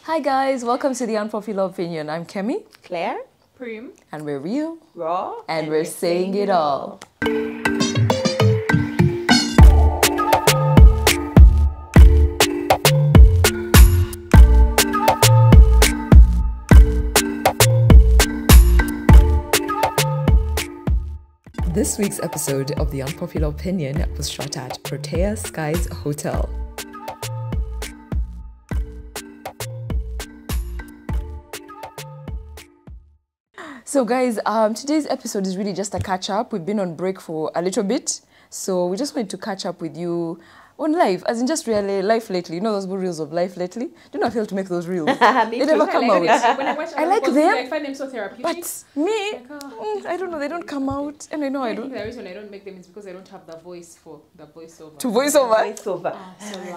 Hi guys, welcome to the Unpopular Opinion. I'm Kemi. Claire. Prim. And we're real. Raw. And we're saying it all. This week's episode of the Unpopular Opinion was shot at Protea Skies Hotel. So guys, today's episode is really just a catch up. We've been on break for a little bit, so we just wanted to catch up with you on life, as in just really life lately. You know those reels of life lately? Do not fail to make those reels. They never come out. When I watch I like them. I find them so therapeutic. But me, I don't know, they don't come out. And I know I don't. think the reason I don't make them is because I don't have the voice for the voiceover. To voiceover? Voiceover.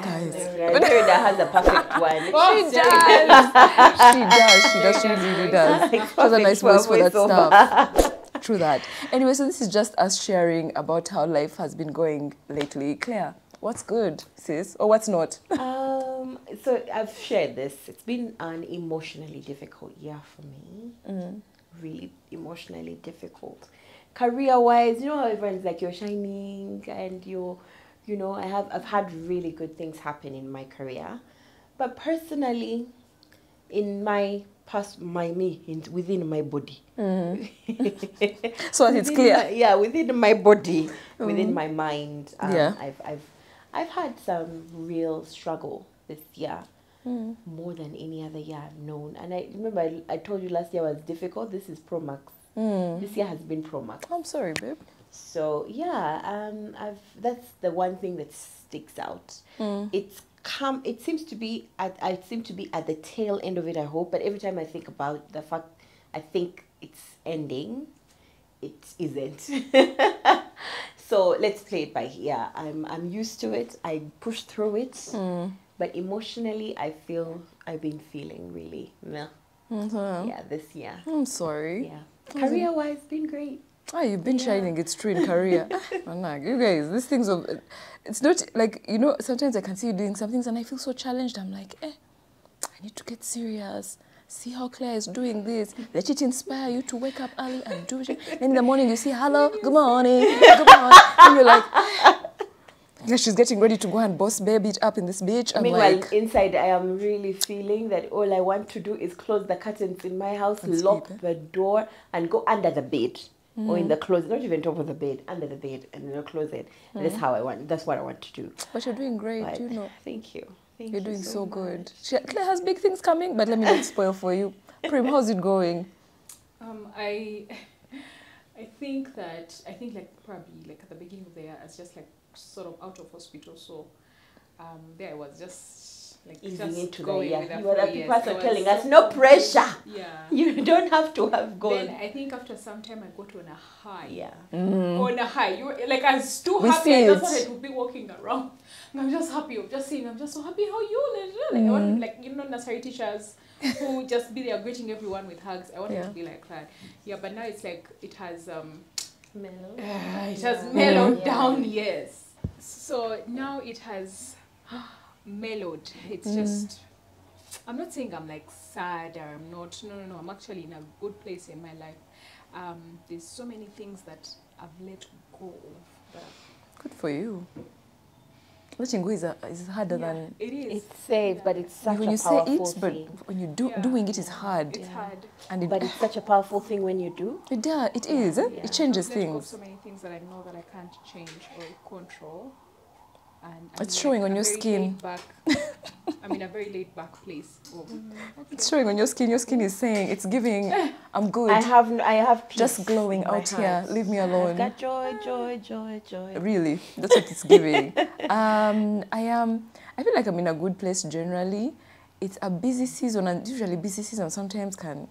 Guys. That has a perfect one. She really does. She has a nice voice for that stuff. True that. Anyway, so this is just us sharing about how life has been going lately. Claire, what's good, sis? Or what's not? So I've shared this. It's been an emotionally difficult year for me. Really emotionally difficult. Career-wise, you know how everyone's like, you're shining and I've had really good things happen in my career. But personally, in my within my body. So it's clear. Within my body, within my mind. I've had some real struggle this year, more than any other year I've known. And I remember I told you last year was difficult. This is Pro Max. This year has been Pro Max. I'm sorry, babe. So that's the one thing that sticks out. It seems to be I seem to be at the tail end of it, I hope, but every time I think about the fact I think it's ending, it isn't. So let's play it by ear. I'm used to it. I push through it. But emotionally I feel I've been feeling really this year. I'm sorry. Yeah. Career wise been great. You've been shining, it's true in career. You guys, these things it's not like, sometimes I can see you doing some things and I feel so challenged. I'm like, I need to get serious. See how Claire is doing this. Let it inspire you to wake up early and do it. Then in the morning you see, hello, good morning, good morning. And you're like, yeah, she's getting ready to go and boss babe it up in this beach. Meanwhile, inside I am really feeling that all I want to do is close the curtains in my house, lock the door and go under the bed. Or in the closet, not even top of the bed, under the bed, and in the closet. That's what I want to do. But you're doing great, Thank you. You're doing so good. Claire has big things coming, but let me not spoil for you. Prim, how's it going? I think probably like at the beginning of the year, I was just like sort of out of hospital, so there I was just like easing into the year. You were the people telling us no pressure. Yeah. You don't have to have gone. Then I think after some time I got on a high. Yeah. On a high. You like I was too happy. I just wanted to be walking around. I'm just happy. I'm just so happy how you like I want nursery teachers who just be there greeting everyone with hugs. I wanted to be like that. Yeah, but now it's like it has mellowed. It has mellowed down, yes. So now it has mellowed. It's just I'm not saying I'm like sad or I'm not. No. I'm actually in a good place in my life. There's so many things that I've let go of. But good for you. Letting go is harder than it is. It's safe, but it's such when a you powerful say it, thing. but when you doing it is hard. It's hard. But it's such a powerful thing when you do. It is. It changes I've let go of things. so many things that I know that I can't change or control. And it's showing on your skin. I'm in a very laid back place. It's showing on your skin. Your skin is saying, it's giving, I'm good. I have peace just glowing out here. Leave me alone. I've got joy. Really, that's what it's giving. I feel like I'm in a good place generally. It's a busy season, and usually busy season sometimes can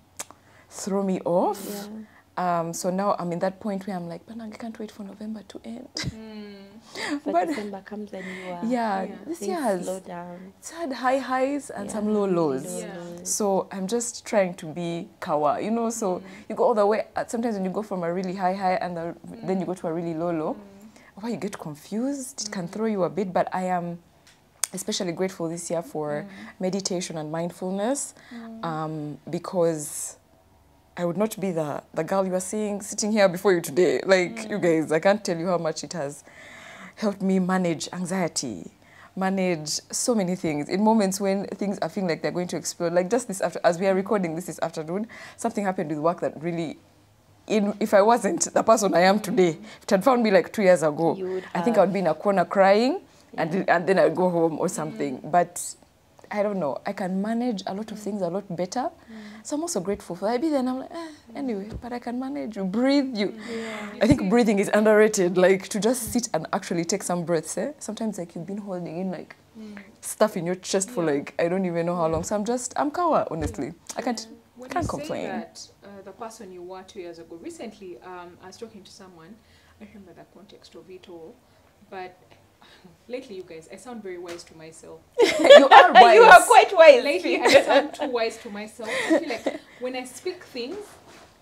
throw me off. Yeah. So now I'm in that point where I'm like, but I can't wait for November to end. But December comes and you are this year has slow down. It's had high highs and some low lows. So I'm just trying to be kawa, so you go all the way. Sometimes when you go from a really high and then you go to a really low, why you get confused, it can throw you a bit. But I am especially grateful this year for meditation and mindfulness, because I would not be the girl you are seeing sitting here before you today. Like, you guys, I can't tell you how much it has helped me manage anxiety, manage so many things in moments when things are feeling like they're going to explode. Like just this after, as we are recording this afternoon, something happened with work that really, if I wasn't the person I am today, if it had found me like 2 years ago, I think I would be in a corner crying, and then I'd go home or something. But I don't know, I can manage a lot of things a lot better. So I'm also grateful for that. I be there and I'm like, anyway, but I can manage. You breathe. I think breathing is underrated. Like to just sit and actually take some breaths. Sometimes like you've been holding in like stuff in your chest for like, I don't even know how long. So I'm kawa, honestly. I can't complain. When you say that the person you were 2 years ago, recently I was talking to someone, I remember the context of it all, but lately, you guys, I sound very wise to myself. You are wise. You are quite wise. Lately, I sound too wise to myself. I feel like when I speak things,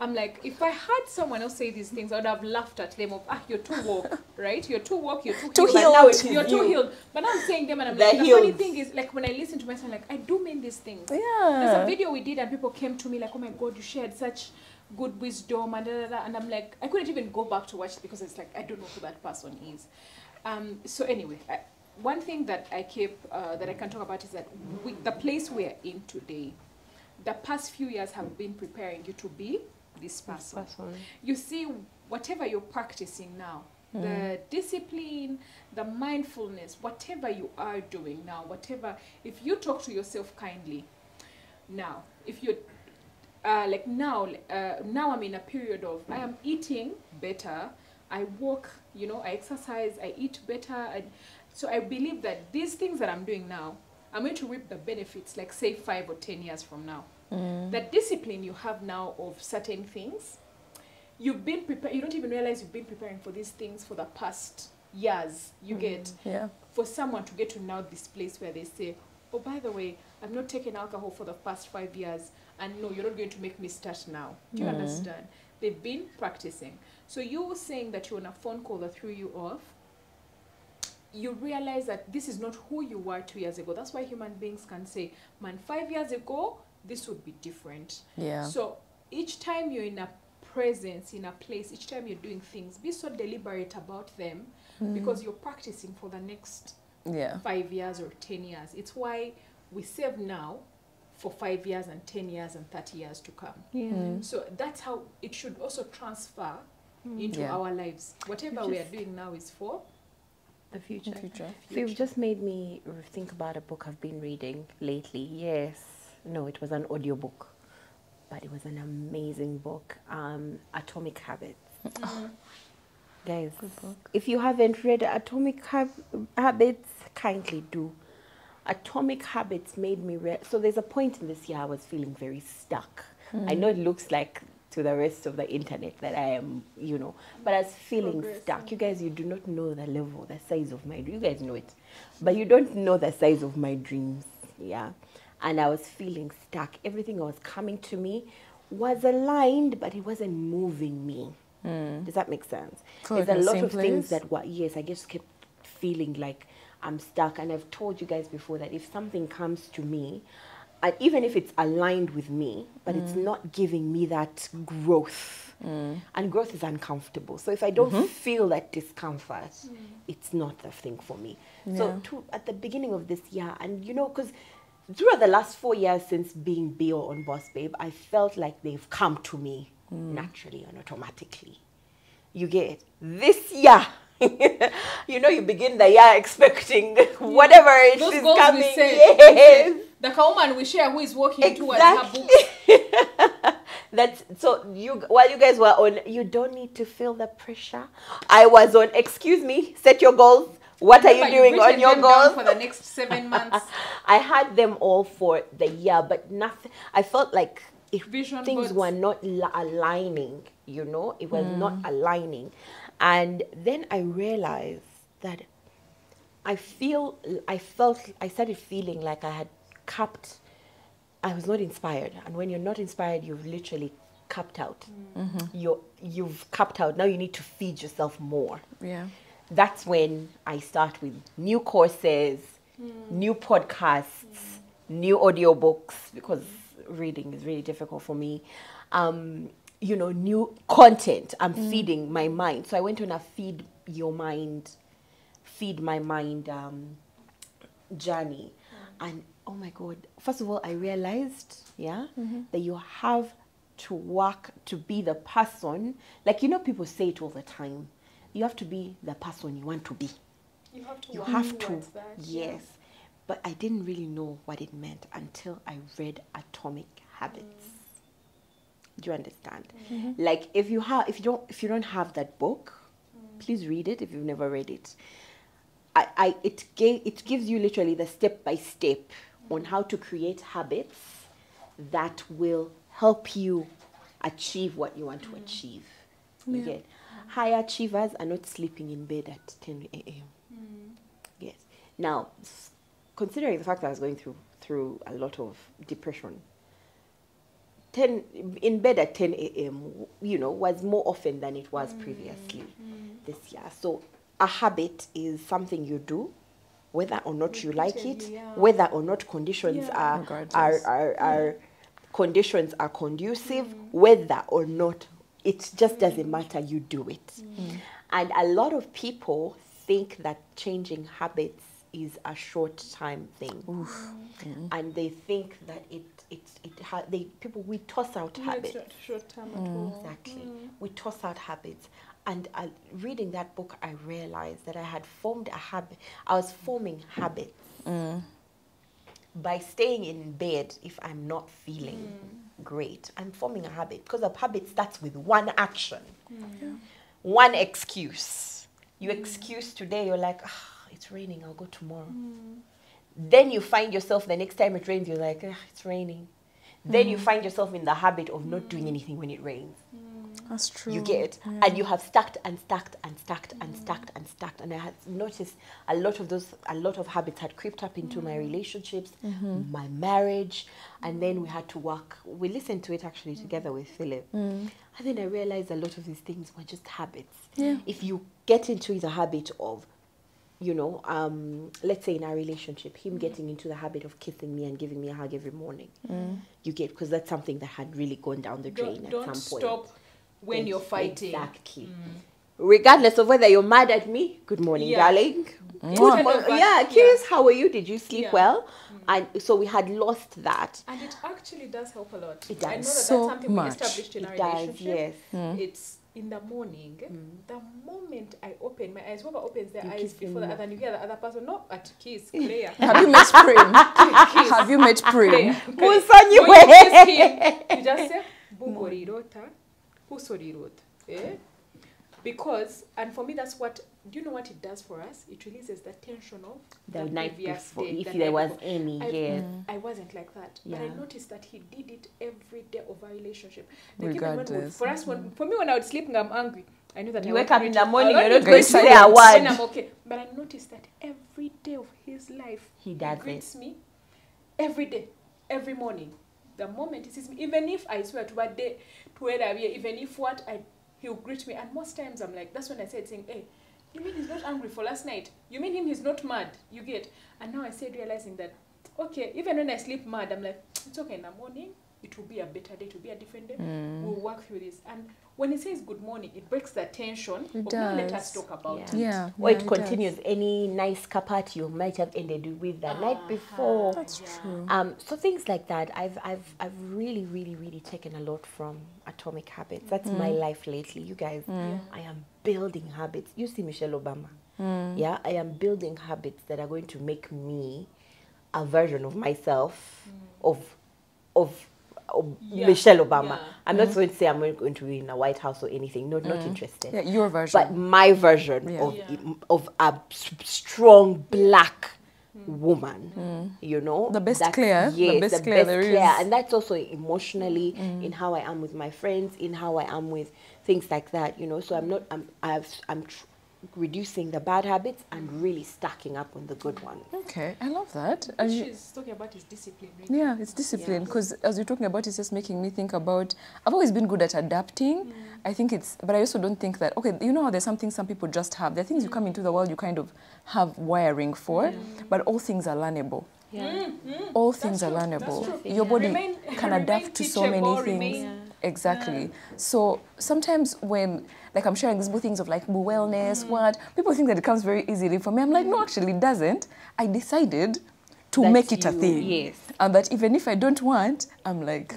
I'm like, if I had someone else say these things, I would have laughed at them of, you're too woke, right? You're too woke, you're too healed. You're too healed. But now I'm saying them and I'm like, the funny thing is, like, when I listen to myself, I'm like, I do mean these things. Yeah. There's a video we did and people came to me like, oh my God, you shared such good wisdom and and I'm like, I couldn't even go back to watch it because it's like, I don't know who that person is. So anyway, one thing that I keep, that I can talk about is that the place we're in today, the past few years have been preparing you to be this person. You see, whatever you're practicing now, the discipline, the mindfulness, whatever you are doing now, if you talk to yourself kindly, now, if you now I'm in a period of, I am eating better, I walk, I exercise, I eat better. So I believe that these things that I'm doing now, I'm going to reap the benefits, like say 5 or 10 years from now. That discipline you have now of certain things, you've been prepared, you don't even realize you've been preparing for these things for the past years. You get, for someone to get to now this place where they say, oh, by the way, I've not taken alcohol for the past 5 years, and no, you're not going to make me start now. Do you understand? They've been practicing. So you were saying that you're on a phone call that threw you off. You realize that this is not who you were 2 years ago. That's why human beings can say, man, 5 years ago, this would be different. Yeah. So each time you're in a presence, in a place, each time you're doing things, be so deliberate about them because you're practicing for the next 5 years or 10 years. It's why we save now for 5 years and 10 years and 30 years to come. So that's how it should also transfer into our lives. Whatever we are doing now is for the future. So you've just made me think about a book I've been reading lately. No, it was an audiobook, but it was an amazing book. Atomic Habits. Guys, if you haven't read Atomic Habits, kindly do. Atomic Habits made me so there's a point in this year I was feeling very stuck. I know it looks like to the rest of the internet that I am, but I was feeling stuck. You guys, you do not know the level, the size of my dreams. You guys know it, but you don't know the size of my dreams. And I was feeling stuck. Everything that was coming to me was aligned, but it wasn't moving me. Does that make sense? There's a lot of things that were, I just kept feeling like I'm stuck. And I've told you guys before that if something comes to me, and even if it's aligned with me, but it's not giving me that growth, and growth is uncomfortable. So if I don't feel that discomfort, it's not the thing for me. So at the beginning of this year, and because throughout the last 4 years since being Bio on Boss Babe, I felt like they've come to me naturally and automatically. You get it? This year, you begin the year expecting whatever it is coming. The woman we share who is walking towards her book. That's so while you guys were on, you don't need to feel the pressure. I was on, excuse me, set your goals. What are you doing on your goals for the next 7 months? I had them all for the year, but nothing. I felt like things were not aligning. It was not aligning. And then I realized that I started feeling like I was not inspired. And when you're not inspired, you've literally capped out. You've capped out. Now you need to feed yourself more. That's when I start with new courses, new podcasts, new audiobooks, because reading is really difficult for me. You know, new content. I'm feeding my mind. So I went on a feed my mind journey. And oh my God, first of all, I realized, that you have to work to be the person, like, you know, people say it all the time. You have to be the person you want to be. You have to You work have towards to, that. yes. But I didn't really know what it meant until I read Atomic Habits. Do you understand? Like, if you don't have that book, please read it if you've never read it. It gives you literally the step by step on how to create habits that will help you achieve what you want to achieve. You get? High achievers are not sleeping in bed at 10 a.m. Yes. Now, considering the fact that I was going through a lot of depression, in bed at 10 a.m., you know, was more often than it was previously this year. So a habit is something you do, whether or not you like it, whether or not conditions are conditions are conducive, whether or not it just doesn't matter, you do it. And a lot of people think that changing habits is a short time thing. And they think that we toss out habits. It's not short time at all. Exactly. We toss out habits. And reading that book, I realized that I had formed a habit. I was forming habits by staying in bed if I'm not feeling great. I'm forming a habit because a habit starts with one action, one excuse. You excuse today, you're like, it's raining, I'll go tomorrow. Then you find yourself the next time it rains, you're like, it's raining. Then you find yourself in the habit of not doing anything when it rains. That's true. You get, and you have stacked and stacked and stacked and stacked and stacked. And I had noticed a lot of habits had crept up into my relationships, my marriage, and then we had to work. We listened to it actually together with Philip. And then I realized a lot of these things were just habits. If you get into the habit of, you know, let's say in our relationship, him getting into the habit of kissing me and giving me a hug every morning. You get, because that's something that had really gone down the drain at some point. Don't stop when you're fighting. Exactly. Regardless of whether you're mad at me, good morning, darling. Good morning. Curious, how are you? Did you sleep well? And so we had lost that. And it actually does help a lot. It does. I know that So that's something much. we established in our relationship. Yes. It's in the morning. The moment I open my eyes, whoever opens their You eyes kiss before them that, and you hear the other person, not at kiss, Claire. Have you met Prim? Have you met Prim? When you kiss him, you just say, Bukorirota, Husorirota. Because, and for me, that's what, do you know what it does for us? It releases the tension of The night previous before, day, if the there night was before. any, yes. I wasn't like that. But I Yeah. noticed that he did it every day of our relationship. Like even when Regardless. for us, for me, when I would sleep and I'm angry, I knew that You I wake won't up in reach the it. morning, I'll you're only not go going to to say bed a when word. I'm okay. But I noticed that every day of his life, He does greets me every day, every morning. The moment he sees me, even if I swear to what day, to where I be, even if what he'll greet me. And most times I'm like, that's when I said saying, hey, you mean he's not angry for last night? You mean he's not mad? You get? And now I said realizing that, okay, even when I sleep mad, I'm like, it's okay in the morning. It will be a better day. It will be a different day. We'll work through this. And when he says good morning, it breaks the tension. It Now let does. us talk about it. Yeah. Or it does. continues any nice kapati you might have ended with the night before. That's true. So things like that, I've really, really, really taken a lot from Atomic Habits. That's my life lately, you guys. I am building habits. You see Michelle Obama. Yeah, I am building habits that are going to make me a version of myself, of Michelle Obama. Yeah. I'm not going to say I'm going to be in a White House or anything. Not interested. Yeah, your version. But my version Yeah. of a strong black woman, you know, The best That's- Claire, the yes, best the Claire best there Claire. is. And that's also emotionally in how I am with my friends, in how I am with things like that, you know. So reducing the bad habits and really stacking up on the good ones. Okay, I love that. What she's talking about is discipline, really. Yeah, it's discipline, because as you're talking about, it's just making me think about, I've always been good at adapting. I think but I also don't think that, okay, you know how there's something some people just have. There are things you come into the world, you kind of have wiring for, but all things are learnable. Yeah. All things are learnable. Your body can adapt to so many things. Exactly. So sometimes when, like, I'm sharing these things of like wellness, what people think that it comes very easily. For me, I'm like, no, actually it doesn't. I decided to make it a thing. Yes. And that even if I don't want, I'm like,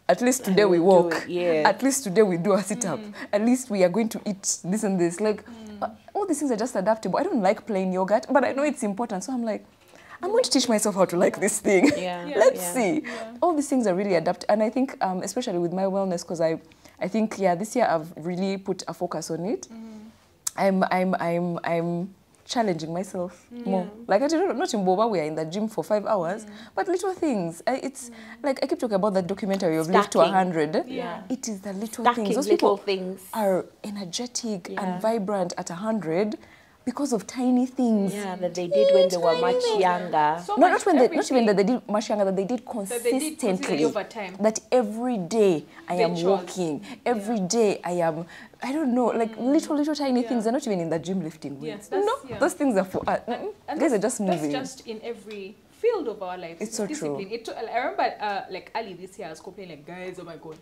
at least today we walk. At least today we do a sit-up. At least we are going to eat this and this. Like, all these things are just adaptable. I don't like plain yogurt, but I know it's important. So I'm like, I'm going to teach myself how to like this thing. Let's see. All these things are really adapted. And I think, especially with my wellness, because I think, this year I've really put a focus on it. I'm challenging myself more. Like, I don't know, not in Boba, we are in the gym for 5 hours, but little things. It's like, I keep talking about that documentary of Live to 100. It is the little things. Those little people things are energetic and vibrant at 100 because of tiny things. That they did when they were much younger. So Not much even everything that they did much younger, that they did consistently. over time. That every day I am Ventures. walking, every day I am, I don't know, like little tiny things. They're not even in the gym lifting weights. Those things are for us. And Guys are just moving. That's just in every field of our lives. It's so discipline. true. I remember like early this year I was complaining like, guys, oh my god,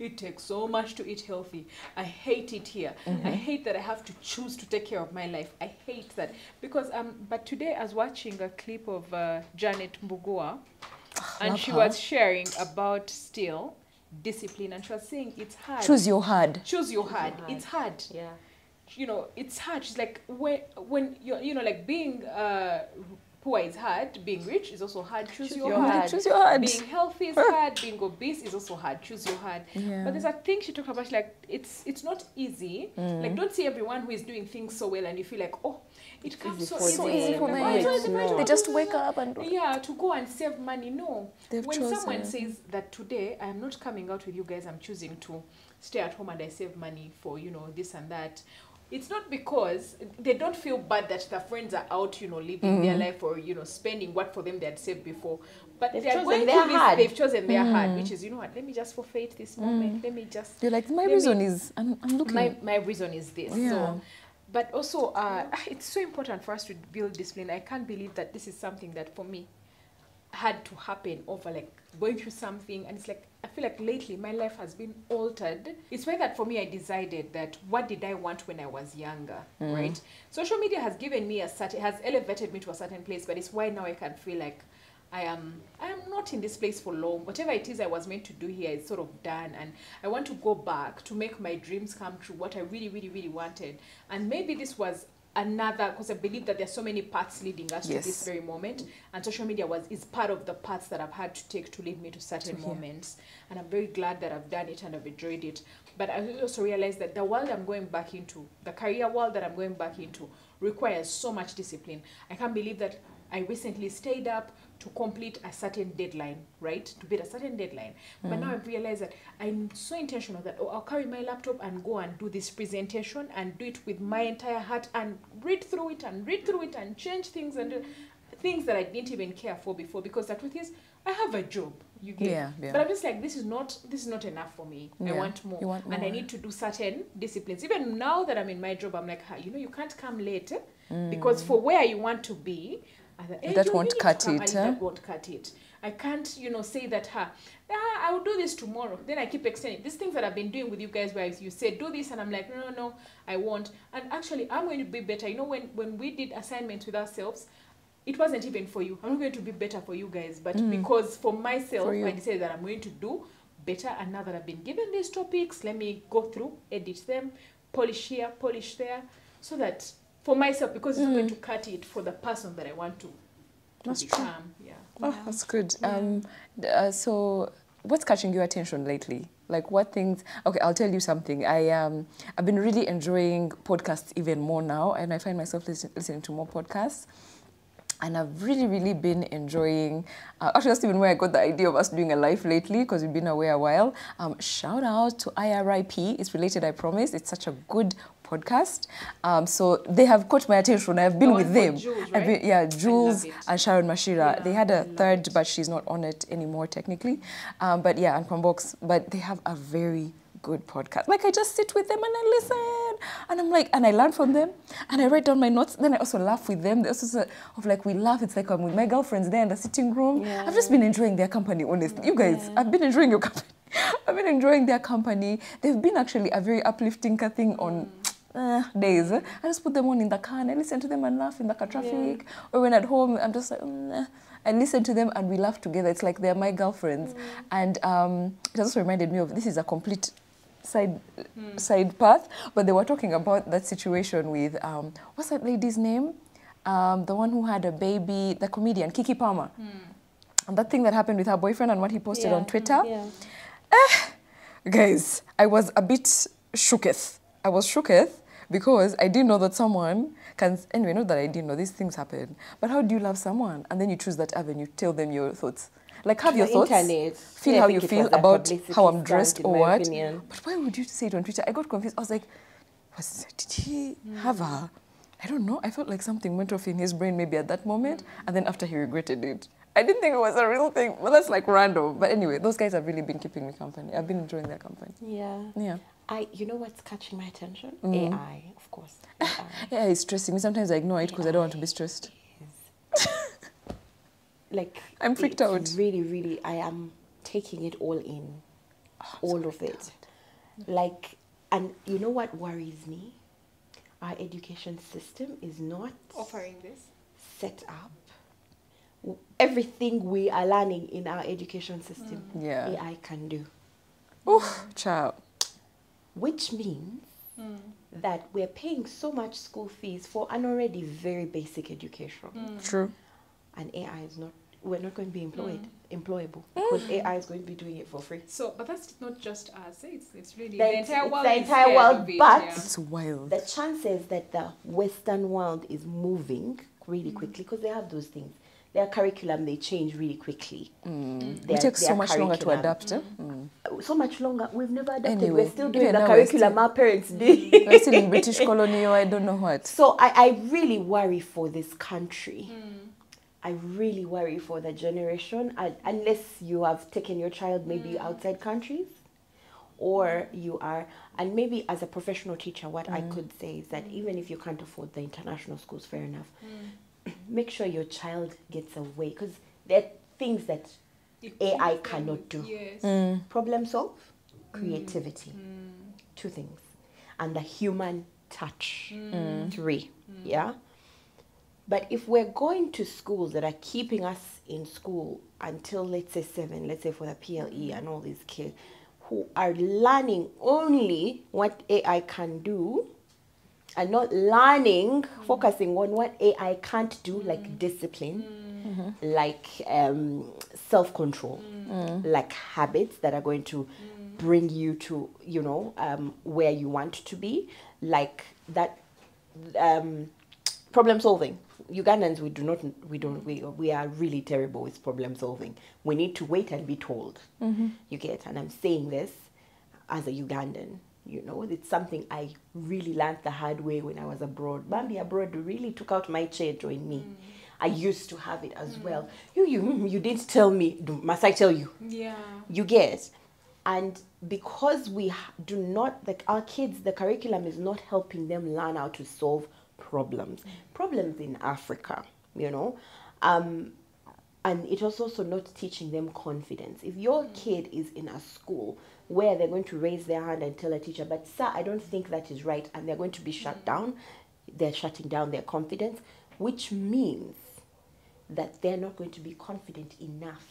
it takes so much to eat healthy. I hate it here. I hate that I have to choose to take care of my life. I hate that. Because but today I was watching a clip of Janet Mbugua, and she was sharing about still discipline, and she was saying it's hard. Choose your hard. Choose your hard. It's hard. Yeah. You know, it's hard. She's like, when you're, you know, like being poor is hard, being rich is also hard. Choose your hard. Choose your hard. Being healthy is hard, being obese is also hard. Choose your hard. But there's a thing she talked about, like it's not easy. Like, don't see everyone who is doing things so well and you feel like, oh, it comes so easy for them. They just wake up and to go and save money. No. They've When chosen. someone says that today I am not coming out with you guys, I'm choosing to stay at home and I save money for, you know, this and that. It's not because they don't feel bad that their friends are out, you know, living their life or, you know, spending what for them they had saved before. But they've chosen their hard, which is, you know what, let me just forfeit this moment. Let me just... You're like, my reason is, I'm looking. My reason is this. Yeah. So, but also, it's so important for us to build discipline. I can't believe that this is something that, for me, had to happen over, like, going through something. And it's like, I feel like lately my life has been altered. It's why that for me I decided that what did I want when I was younger, right? Social media has given me has elevated me to a certain place, but it's why now I can feel like I am not in this place for long. Whatever it is I was meant to do here is sort of done, and I want to go back to make my dreams come true, what I really, really, really wanted. And maybe this was another, because I believe that there's so many paths leading us to this very moment, and social media is part of the paths that I've had to take to lead me to certain moments, and I'm very glad that I've done it and I've enjoyed it. But I also realized that the world I'm going back into, the career world that I'm going back into, requires so much discipline. I can't believe that I recently stayed up to complete a certain deadline, right? To beat a certain deadline. But now I've realized that I'm so intentional that, I'll carry my laptop and go and do this presentation and do it with my entire heart and read through it and change things and things that I didn't even care for before, because the truth is, I have a job. You get, but I'm just like, this is not enough for me. I want more. You want more. And I need to do certain disciplines. Even now that I'm in my job, I'm like, you know, you can't come late because for where you want to be, that won't cut it. That won't cut it. I can't, you know, say that I will do this tomorrow. Then I keep extending. These things that I've been doing with you guys, where you say do this, and I'm like, no, I won't. And actually, I'm going to be better. You know, when we did assignments with ourselves, it wasn't even for you. I'm not going to be better for you guys, but because for myself, I decided that I'm going to do better. And now that I've been given these topics, let me go through, edit them, polish here, polish there, so that for myself, because it's not going to cut it for the person that I want to become. Yeah. Oh, that's good. So what's catching your attention lately? Like, what things? Okay, I'll tell you something. I've been really enjoying podcasts even more now, and I find myself listening to more podcasts. And I've really, really been enjoying, actually that's even where I got the idea of us doing a live lately, because we've been away a while. Shout out to IRIP, it's related, I promise. It's such a good podcast. So they have caught my attention. I've been with them. Jules, right? Jules and Sharon Mashira. Yeah, they had a third, but she's not on it anymore technically. But yeah, and from Box. But they have a very good podcast. Like I just sit with them and I listen, and I'm like, and I learn from them, and I write down my notes. Then I also laugh with them. There's also of like we laugh. It's like I'm with my girlfriends there in the sitting room. Yeah. I've just been enjoying their company. Honestly, you guys, I've been enjoying your company. I've been enjoying their company. They've been actually a very uplifting thing on days. I just put them on in the car and I listen to them and laugh in the car traffic, or when at home I'm just like. I listen to them and we laugh together. It's like they're my girlfriends, and it also reminded me of this is a complete side path, but they were talking about that situation with what's that lady's name, the one who had a baby, the comedian Kiki Palmer, and that thing that happened with her boyfriend and what he posted on Twitter. Guys, I was a bit shooketh. I was shooketh because I didn't know that someone can, anyway, not that I didn't know, these things happen, but how do you love someone and then you choose that avenue, tell them your thoughts? Like, have your thoughts, feel how you feel about how I'm dressed or what. Opinion. But why would you say it on Twitter? I got confused. I was like, did he have a, I don't know. I felt like something went off in his brain maybe at that moment. And then after he regretted it. I didn't think it was a real thing. Well, that's like random. But anyway, those guys have really been keeping me company. I've been enjoying their company. Yeah. You know what's catching my attention? AI, of course. AI is stressing me. Sometimes I ignore it because I don't want to be stressed. Like, I'm freaked out. Really, really, I am taking it all in. All of it. Like, and you know what worries me? Our education system is not offering this. Set up. Everything we are learning in our education system, AI can do. Oh, child. Which means that we're paying so much school fees for an already very basic education. True. And AI is not, we're not going to be employable because AI is going to be doing it for free. So, but that's not just us. It's really the entire world. But it's wild. The chances that the Western world is moving really quickly because they have those things. Their curriculum, they change really quickly. It takes so much longer to adapt. So much longer. We've never adapted. Anyway, we're still doing the curriculum our parents did. We're still in British colony or I don't know what. So I really worry for this country. I really worry for the generation. Unless you have taken your child maybe outside countries. Or you are, and maybe as a professional teacher, what I could say is that even if you can't afford the international schools, fair enough. Make sure your child gets away because there are things that AI cannot do. Yes. Problem solve, creativity, 2 things, and the human touch, 3. Yeah. But if we're going to schools that are keeping us in school until let's say 7, let's say for the PLE and all these kids who are learning only what AI can do. And not learning, focusing on what AI can't do, like discipline, like self-control, like habits that are going to bring you to, where you want to be, like that problem solving. Ugandans, we are really terrible with problem solving. We need to wait and be told. You get, and I'm saying this as a Ugandan. It's something I really learned the hard way when I was abroad. Bambi abroad really took out my chair, joined me. I used to have it as well. You didn't tell me. Must I tell you? Yeah. You get. And because we do not, like our kids, the curriculum is not helping them learn how to solve problems. Problems in Africa, and it was also not teaching them confidence. If your kid is in a school where they're going to raise their hand and tell a teacher, but sir, I don't think that is right, and they're going to be shut down, they're shutting down their confidence, which means that they're not going to be confident enough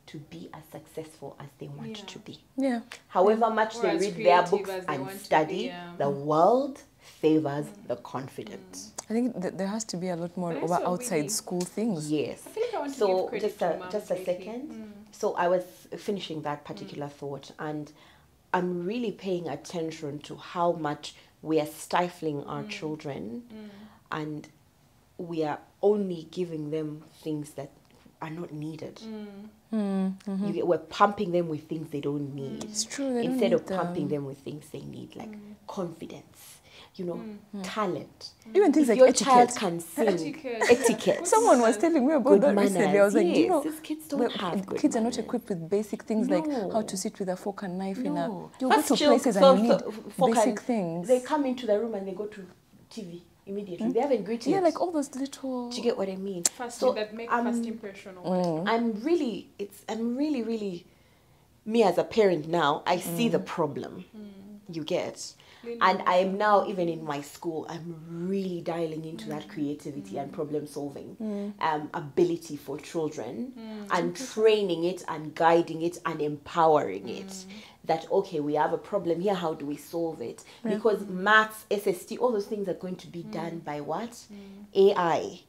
to be as successful as they want to be. Yeah. However much they read their books and study, the world favors the confident. I think there has to be a lot more over outside school things. Yes. I feel like I want to so give credit to just a second. So I was finishing that particular thought, and I'm really paying attention to how much we are stifling our children, and we are only giving them things that are not needed. We're pumping them with things they don't need. It's true. They Instead don't of need pumping them with things they need, like confidence, talent. Even things if like your etiquette. child can sing, etiquette. Someone was telling me about Good that recently. I manners, was like, do you yes, know, these kids don't have good kids are not manners. equipped with basic things like how No. to sit with a fork and knife in a. No. You go First to chill- places so- and you so- need fork basic and- things. They come into the room and they go to TV immediately. They haven't greeted. Yeah, like all those little. Do you get what I mean? That make first impression. I'm really, me as a parent now, I see the problem. You get. And I am now, even in my school, I'm really dialing into that creativity and problem solving ability for children and training it and guiding it and empowering it. That, okay, we have a problem here, how do we solve it? Because maths, SST, all those things are going to be done by what? AI.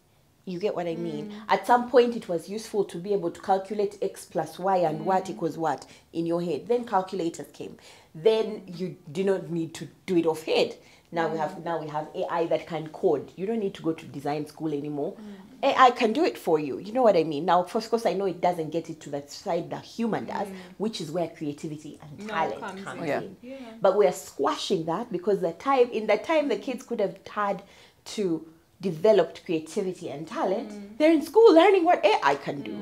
You get what I mean? At some point, it was useful to be able to calculate x plus y and what equals what in your head. Then calculators came. Then you do not need to do it off head. Now we have AI that can code. You don't need to go to design school anymore. AI can do it for you. You know what I mean? Now, of course, I know it doesn't get it to that side that human does, which is where creativity and talent comes in. Yeah. But we're squashing that because in the time the kids could have had to developed creativity and talent, they're in school learning what AI can do.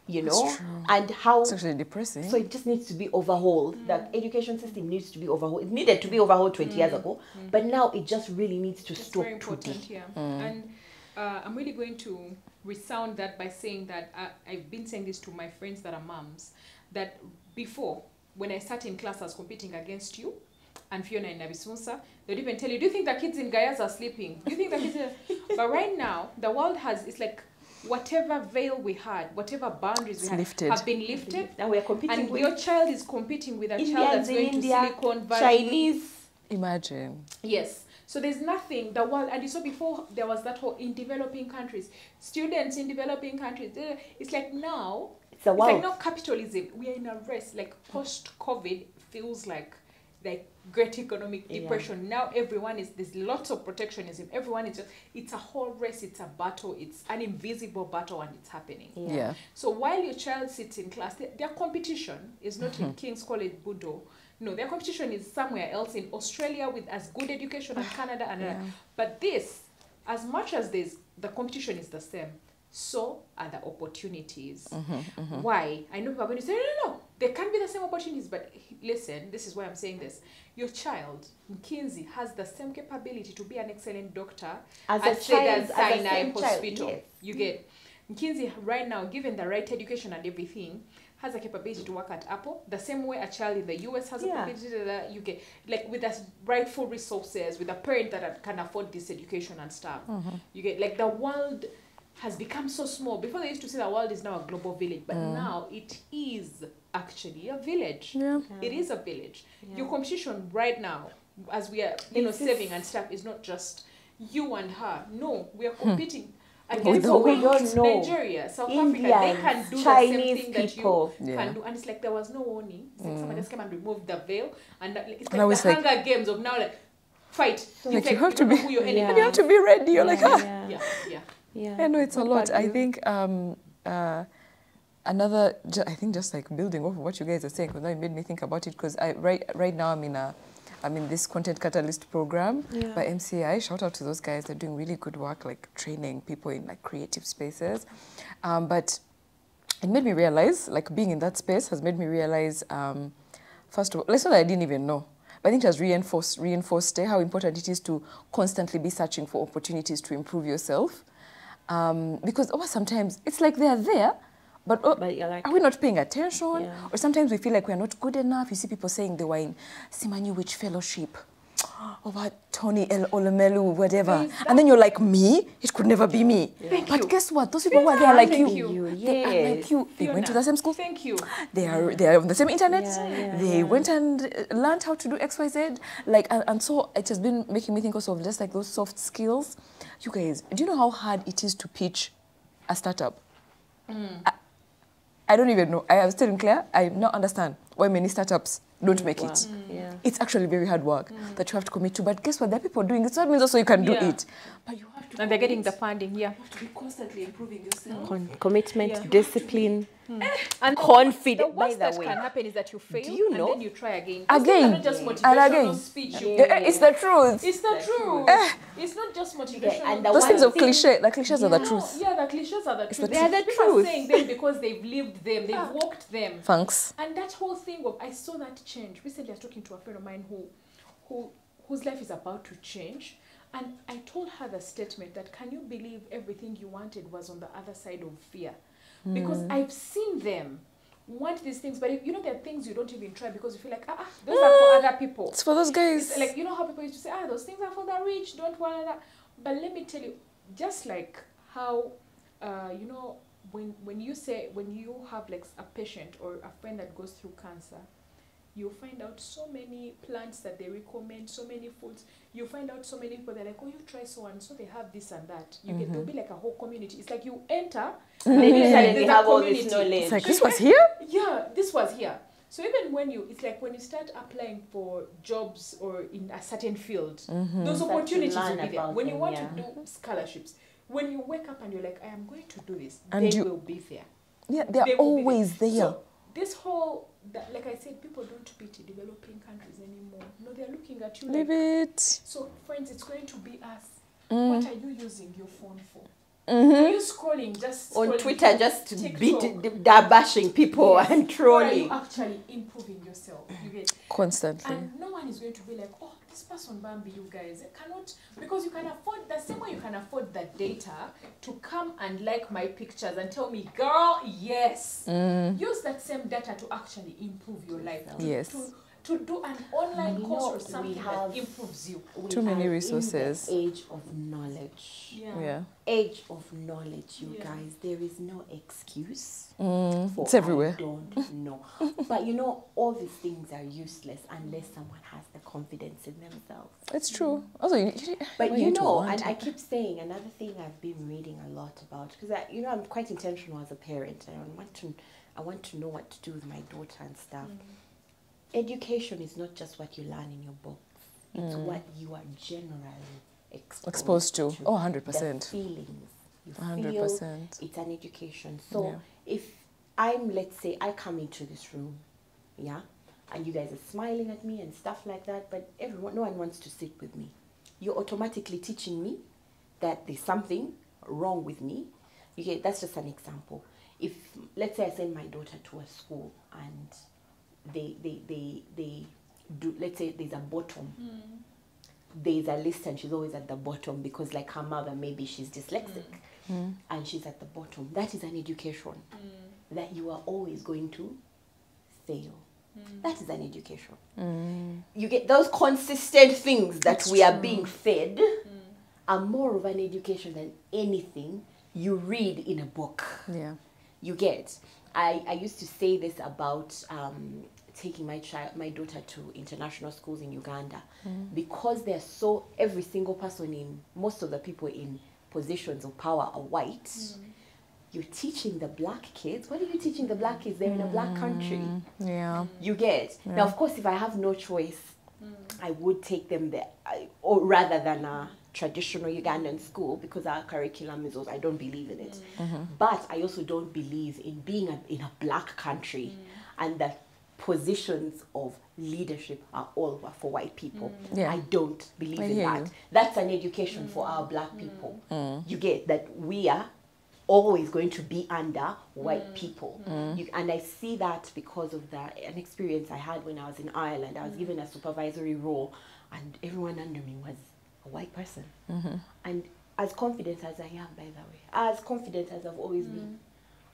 You know, and how It's actually depressing. so it just needs to be overhauled. The education system needs to be overhauled. It needed to be overhauled 20 years ago, but now it just really needs to It's stop very important, today. And I'm really going to resound that by saying that I've been saying this to my friends that are moms, that before, when I sat in class, I was competing against you and Fiona and Nabisunsa, they'd even tell you, do you think the kids in Gayas are sleeping? Do you think the kids are... But right now, the world it's like, whatever veil we had, whatever boundaries we had, have been lifted. Now we are competing And with your child is competing with a Indians child that's in going India, to Silicon Valley. Chinese. Imagine. Yes. So there's nothing, the world, and you saw before there was that whole in developing countries, students in developing countries, it's like now, It's a world. like now capitalism, we are in a race, like post-COVID feels like great economic depression. Now there's lots of protectionism. Everyone is it's a whole race, it's a battle, it's an invisible battle and it's happening. Yeah. So while your child sits in class, their competition is not in King's College, Budo. No, their competition is somewhere else in Australia with as good education and Canada and but this, as much as the competition is the same, so are the opportunities. Why? I know people are going to say, no, they can't be the same opportunities, but listen, this is why I'm saying this. Your child, Kinsey, has the same capability to be an excellent doctor As as a Sinai child, as a same child, Hospital. yes. You get Kinsey right now, given the right education and everything, has a capability to work at Apple, the same way a child in the US has a capability that you get, like with the rightful resources, with a parent that can afford this education and stuff. You get, like, the world has become so small. Before they used to say the world is now a global village, but now it is actually a village. Yeah. It is a village. Your competition right now, as we are, saving and stuff, is not just you and her. No, we are competing against the we don't know. Nigeria, South Africa. They can do Chinese the same thing people. that you can do. And it's like there was no warning. It's like someone just came and removed the veil. And it's And I like was the like- Hunger Games of now, like, fight. Like, It's you have to don't know be- who your enemy And you have to be ready. You're like, ah. is. Yeah. I know it's a What lot. about I you? think I think just like building off of what you guys are saying, because it made me think about it. Because right now I'm in this Content Catalyst program by MCI. Shout out to those guys. They're doing really good work, like training people in like creative spaces. But it made me realize, like being in that space has made me realize, first of all, it's not that I didn't even know. But I think it has reinforced how important it is to constantly be searching for opportunities to improve yourself. Because sometimes it's like they're there, but you're like, are we not paying attention? Yeah. Or sometimes we feel like we're not good enough. You see people saying they were in Simanyu Witch Fellowship, or what, Tony El Olomelu, whatever. And then you're like, me? It could never be me. But guess what? Those people who are there like Thank you. you. They are like you. They went to the same school. Thank you. They are on the same internet. They went and learned how to do XYZ. Like, and so it has been making me think also of just like those soft skills. You guys, do you know how hard it is to pitch a startup? I don't even know. I was telling Claire, I now understand why many startups don't make it. It's actually very hard work that you have to commit to. But guess what? There are people doing it. So that means also you can do it. But you have to. And they're getting the funding. Yeah. You have to be constantly improving yourself. Commitment, discipline, And confidence. the worst By that the way, can happen is that you fail do you know? and then you try again. Again. It's not just And motivational again. speech. It's the truth. It's the truth. It's not just motivational. and the Those one things of thing- cliche, the cliches are the truth. Yeah, the cliches are the truth. They are the People are truth. saying them because they've lived them, they've walked them. Thanks. And that whole thing of, I saw that change. Recently I was talking to a friend of mine whose life is about to change. And I told her the statement that, can you believe everything you wanted was on the other side of fear? Because I've seen them want these things, but you know, there are things you don't even try because you feel like, those are for other people. It's for those guys. It's like, you know how people used to say, those things are for the rich, don't want that. But let me tell you, just like how, you know, when you have like a patient or a friend that goes through cancer, you find out so many plants that they recommend, so many foods. You find out so many people, they're like, oh, you try so and so, they have this and that. You get, there'll be like a whole community. It's like you enter, And then you there's suddenly a have all this community. knowledge. It's like, this was here? Yeah, this was here. So even when it's like when you start applying for jobs or in a certain field, those Start to opportunities will learn be there. about When you them, want yeah. to do scholarships, when you wake up and you're like, I am going to do this, And they you- will be there. Yeah, they're They will be always there. So this whole, like I said, people don't pity developing countries anymore. No, they're looking at you Leave like, it. so friends, it's going to be us. What are you using your phone for? Are you scrolling, just On scrolling Twitter, through just TikTok? bashing people Yes. and Or are trolling. you actually improving yourself? You get, Constantly. and no one is going to be like, oh, this person Bambi, you guys cannot, because you can afford, the same way you can afford the data to come and like my pictures and tell me, girl, yes. Use that same data to actually improve your life. Yes. To do an online You course know, or we something have- that improves you. We Too many are resources. In the age of knowledge. Yeah. Age of knowledge, you Yeah. guys. There is no excuse. It's everywhere. I don't know. But you know, all these things are useless unless someone has the confidence in themselves. It's true. Also, But well, you need to know, want and it. I keep saying another thing I've been reading a lot about, because you know, I'm quite intentional as a parent, and I want to know what to do with my daughter and stuff. Education is not just what you learn in your books; it's what you are generally Exposed to. Oh, The 100%. feelings you 100%. feel. It's an education. So Yeah. if I'm, let's say, I come into this room, yeah, and you guys are smiling at me and stuff like that, but no one wants to sit with me. You're automatically teaching me that there's something wrong with me. That's just an example. If, let's say, I send my daughter to a school and they do, let's say there's a bottom. There's a list and she's always at the bottom because, like, her mother, maybe she's dyslexic and she's at the bottom. That is an education that you are always going to fail. That is an education. You get those consistent things that we are being fed are more of an education than anything you read in a book. Yeah. You get. I used to say this about taking my daughter to international schools in Uganda because every single person most of the people in positions of power are white. You're teaching the black kids. What are you teaching the black kids? They're in a black country. Yeah. You get. Now, of course, if I have no choice, I would take them there, or rather than a traditional Ugandan school, because our curriculum is also, I don't believe in it. But I also don't believe in being in a black country and that positions of leadership are all for white people. Yeah. I don't believe in hear that. you. That's an education for our black people. You get that we are always going to be under white people. And I see that because of an experience I had when I was in Ireland. I was given a supervisory role and everyone under me was a white person. And as confident as I am, by the way, as confident as I've always been,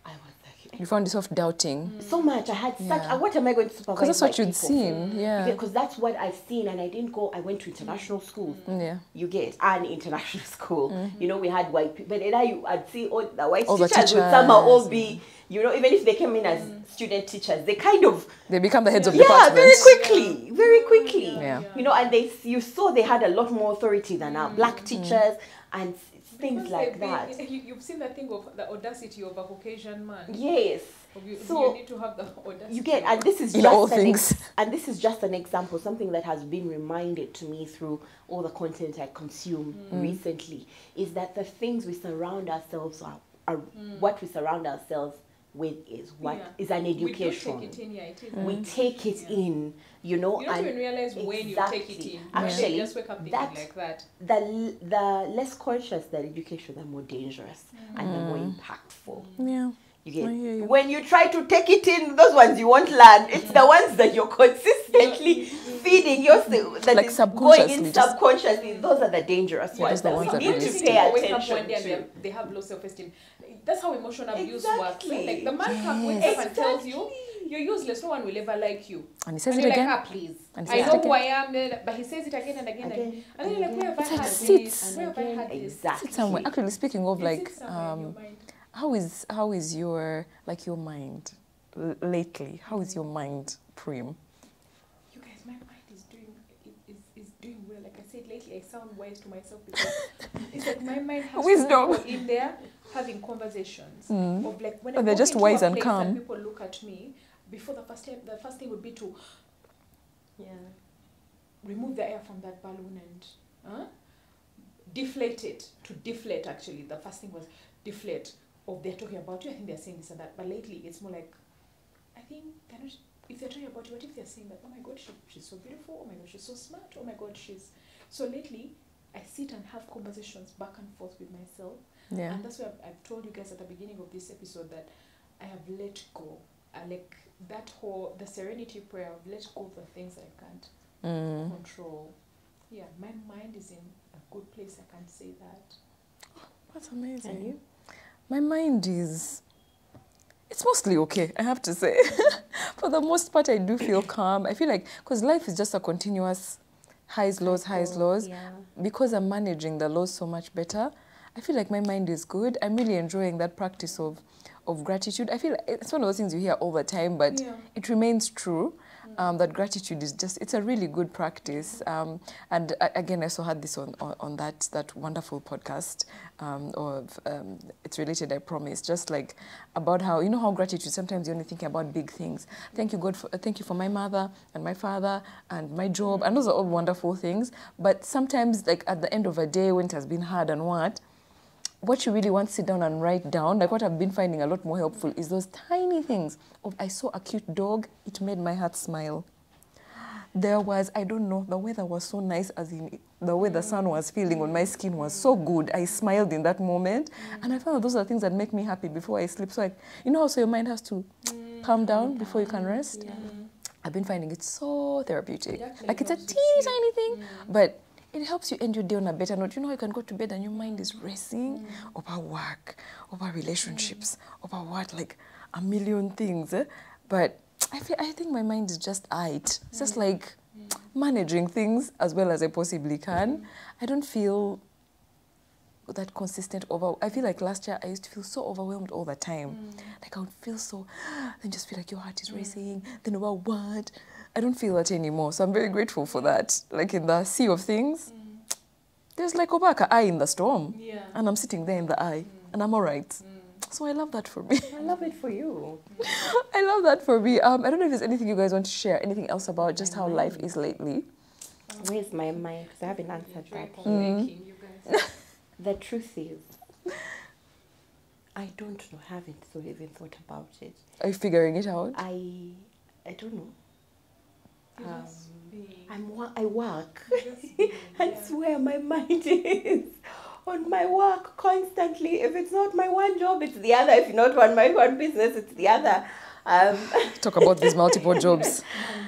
I was like, You found yourself doubting. so much. I had such, Yeah. what am I going to supervise? Because that's what white you'd people? seen. Yeah. Because that's what I've seen, and I didn't go. I went to international school. Yeah. You get an international school. You know, we had white people, but then I'd see all the white All the teachers would somehow all teachers. be, you know, even if they came in as student teachers, they kind of They become the heads of very departments. quickly, very quickly. Yeah. You know, and you saw they had a lot more authority than our black teachers, and things like that. You've seen the thing of the audacity of a Caucasian man. Yes. So you need to have the audacity. You get, and this is just an example, something that has been reminded to me through all the content I consume recently, is that the things we surround ourselves are what we surround ourselves with is is an education. We take it in, it is. We take it in, you know. You don't even realize when you take it in. Actually, you just wake up thinking like that. The less conscious the education, the more dangerous and the more impactful. Yeah. You get, when you try to take it in, those ones you won't learn. It's the ones that you're consistently feeding yourself, that like is subconsciously, going in subconsciously. Those are the dangerous ones that we need to pay attention to. They have low self-esteem. That's how emotional abuse works. Right? Like the man wakes up and tells you, you're useless, no one will ever like you. And he says it again. Like, please. I know who I am, but he says it again and again. And then you're like, where have I had this? Where have I had this? Exactly. Sit somewhere. Actually, speaking of like, how is your mind lately? How is your mind, Prim? You guys, my mind is doing well. Like I said lately, I sound wise to myself because it's like my mind has people in there having conversations of like when they're just wise and calm. And people look at me before the first thing would be to remove the air from that balloon and deflate it. To deflate, actually, the first thing was deflate. Of they're talking about you, I think they're saying this and that. But lately, it's more like, I think they're not. If they're talking about you, what if they're saying that? Oh my God, she's so beautiful. Oh my God, she's so smart. Oh my God, she's. So lately, I sit and have conversations back and forth with myself. Yeah. And that's why I've told you guys at the beginning of this episode that I have let go. Like that whole the serenity prayer. I've let go of the things I can't control. Yeah, my mind is in a good place. I can't say that. That's amazing. And you? My mind it's mostly okay, I have to say. For the most part, I do feel calm. I feel like, because life is just a continuous highs, lows. Yeah. Because I'm managing the lows so much better, I feel like my mind is good. I'm really enjoying that practice of gratitude. I feel like it's one of those things you hear all the time, but it remains true. That gratitude is it's a really good practice. And again, I also had this on that wonderful podcast it's related, I promise, just like about how, you know how gratitude, sometimes you're only thinking about big things. Thank you, God, thank you for my mother and my father and my job. And those are all wonderful things. But sometimes, like at the end of a day when it has been hard and what you really want to sit down and write down, like what I've been finding a lot more helpful is those tiny things of, I saw a cute dog, it made my heart smile. There was, I don't know, the weather was so nice, as in the way the sun was feeling on my skin was so good. I smiled in that moment. And I found that those are things that make me happy before I sleep. So you know also your mind has to calm down before you can rest? Yeah. I've been finding it so therapeutic. Like it's a teeny tiny thing, but it helps you end your day on a better note. You know, you can go to bed and your mind is racing over work, over relationships, over like a million things. But I think my mind is just It's just like managing things as well as I possibly can. I don't feel that consistent I feel like last year I used to feel so overwhelmed all the time. Like I would feel so, then just feel like your heart is racing, then about what? I don't feel that anymore. So I'm very grateful for that. Like in the sea of things, there's like an eye in the storm. Yeah. And I'm sitting there in the eye and I'm all right. So I love that for me. I love it for you. I love that for me. I don't know if there's anything you guys want to share, anything else about just how life is lately. Where's my mind? Because I haven't answered that. You guys. The truth is, I don't know. I haven't even thought about it. Are you figuring it out? I don't know. I work. That's where my mind is. On my work constantly. If it's not my one job, it's the other. If not my one business, it's the other. Talk about these multiple jobs.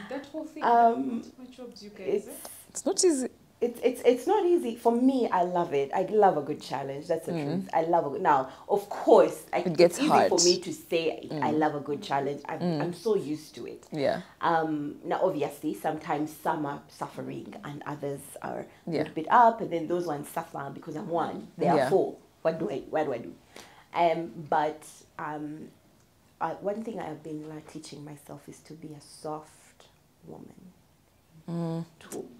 That whole thing. Multiple jobs, you guys. It's not easy. It's not easy. For me, I love it. I love a good challenge. That's the truth. I love it. Now, of course, it gets easy hard for me to say I love a good challenge. I'm so used to it. Yeah. Now, obviously, sometimes some are suffering and others are a little bit up, and then those ones suffer because I'm one. They are four. What do I do? But one thing I have been teaching myself is to be a soft woman.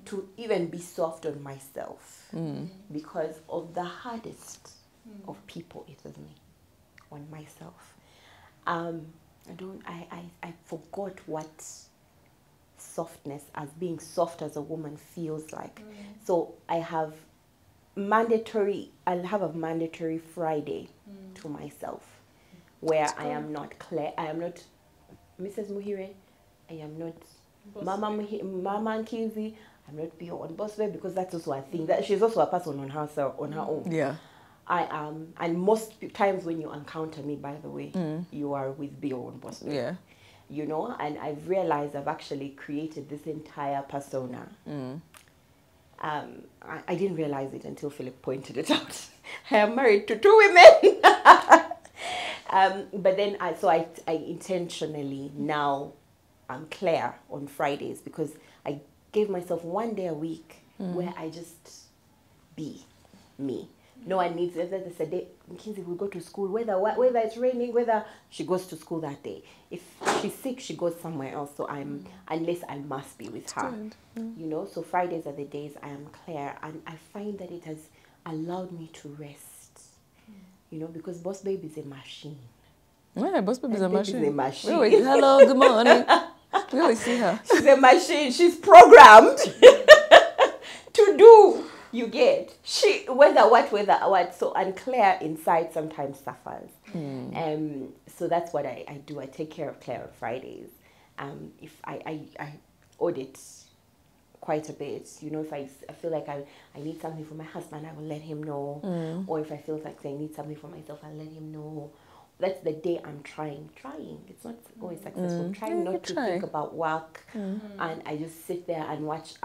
To even be soft on myself, because of the hardest of people, it was me, on myself. I forgot what softness, as being soft as a woman, feels like. So I'll have a mandatory Friday to myself, where I am not Claire, I am not Mrs. Muhire, I am not Mama Nkizi, I'm not beyond Boss Babe, because that's also a thing that she's also a person on herself, on her own. Yeah. I am, and most times when you encounter me, by the way, you are with beyond Boss Babe. Yeah. You know, and I've realized I've actually created this entire persona. I didn't realize it until Philip pointed it out. I am married to 2 women. But then I intentionally now I'm Claire on Fridays, because I gave myself 1 day a week where I just be me. No one needs, whether there's a day Kinsey will go to school, whether it's raining, whether she goes to school that day. If she's sick, she goes somewhere else. So unless I must be with her. You know, so Fridays are the days I am Claire, and I find that it has allowed me to rest. You know, because Boss Babe is a machine. Yeah, Boss Babe is a machine. Is a machine. We always, hello, good morning. We always see her. She's a machine. She's programmed to do. You get whether what. So, and Claire inside sometimes suffers. So that's what I do. I take care of Claire on Fridays. If I audit quite a bit, you know, if I feel like I need something for my husband, I will let him know. Or if I feel like I need something for myself, I'll let him know. That's the day I'm trying. It's not always successful. I'm trying not to think about work, and I just sit there and watch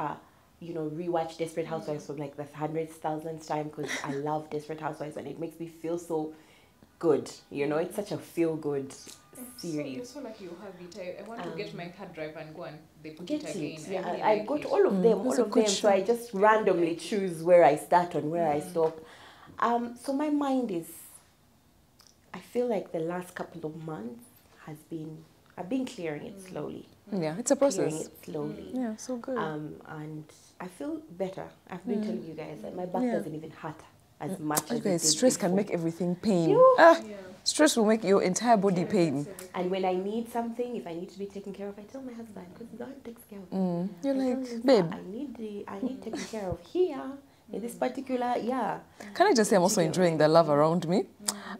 rewatch Desperate Housewives for like the 100,000th time, because I love Desperate Housewives and it makes me feel so good. You know, it's such a feel-good series. You're so lucky you have it. I want to get my hard drive and go and they put get it again. Yeah, I really I like got it. all of them, so I just randomly choose where I start and where I stop. So my mind is, I feel like the last couple of months I've been clearing it slowly. Yeah, it's a process. Clearing it slowly. Yeah, so good. And I feel better. I've been telling you guys that my back doesn't even hurt as much as you it guys, did stress before. can make everything pain. Yeah. Stress will make your entire body pain. And when I need something, if I need to be taken care of, I tell my husband, because God takes care of me. You're I like, tell him, babe. I need taken care of here. In this particular, Can I just say I'm also enjoying the love around me?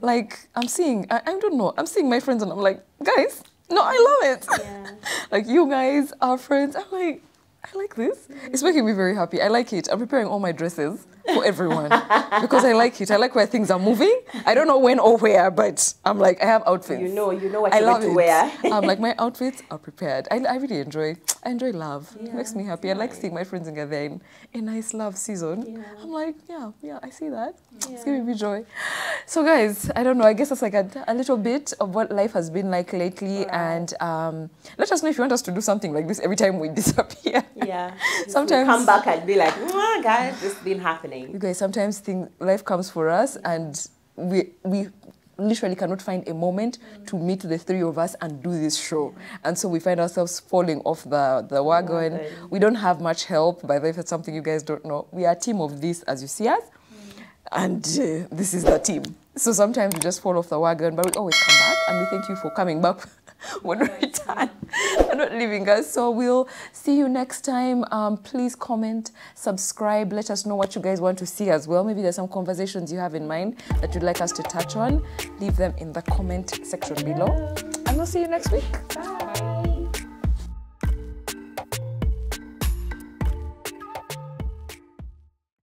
Like, I'm seeing my friends and I'm like, guys, no, I love it. Yeah. Like, you guys are friends. I'm like, I like this. It's making me very happy. I like it. I'm preparing all my dresses for everyone because I like it. I like where things are moving. I don't know when or where, but I'm like, I have outfits. You know what you want to wear. I'm like, my outfits are prepared. I really enjoy love. It makes me happy. I like seeing my friends together in a nice love season. Yeah. I'm like, yeah, I see that. Yeah. It's giving me joy. So guys, I don't know. I guess that's like a little bit of what life has been like lately. Right. And let us know if you want us to do something like this every time we disappear. Yeah. Sometimes we come back and be like, guys, this has been happening. You guys, sometimes life comes for us and we literally cannot find a moment to meet the three of us and do this show. And so we find ourselves falling off the wagon. We don't have much help. By the way, if it's something you guys don't know, we are a team of this, as you see us. And this is the team. So sometimes we just fall off the wagon, but we always come back. And we thank you for coming back when we return and not leaving us. So we'll see you next time. Please comment, subscribe. Let us know what you guys want to see as well. Maybe there's some conversations you have in mind that you'd like us to touch on. Leave them in the comment section below. And we'll see you next week. Bye.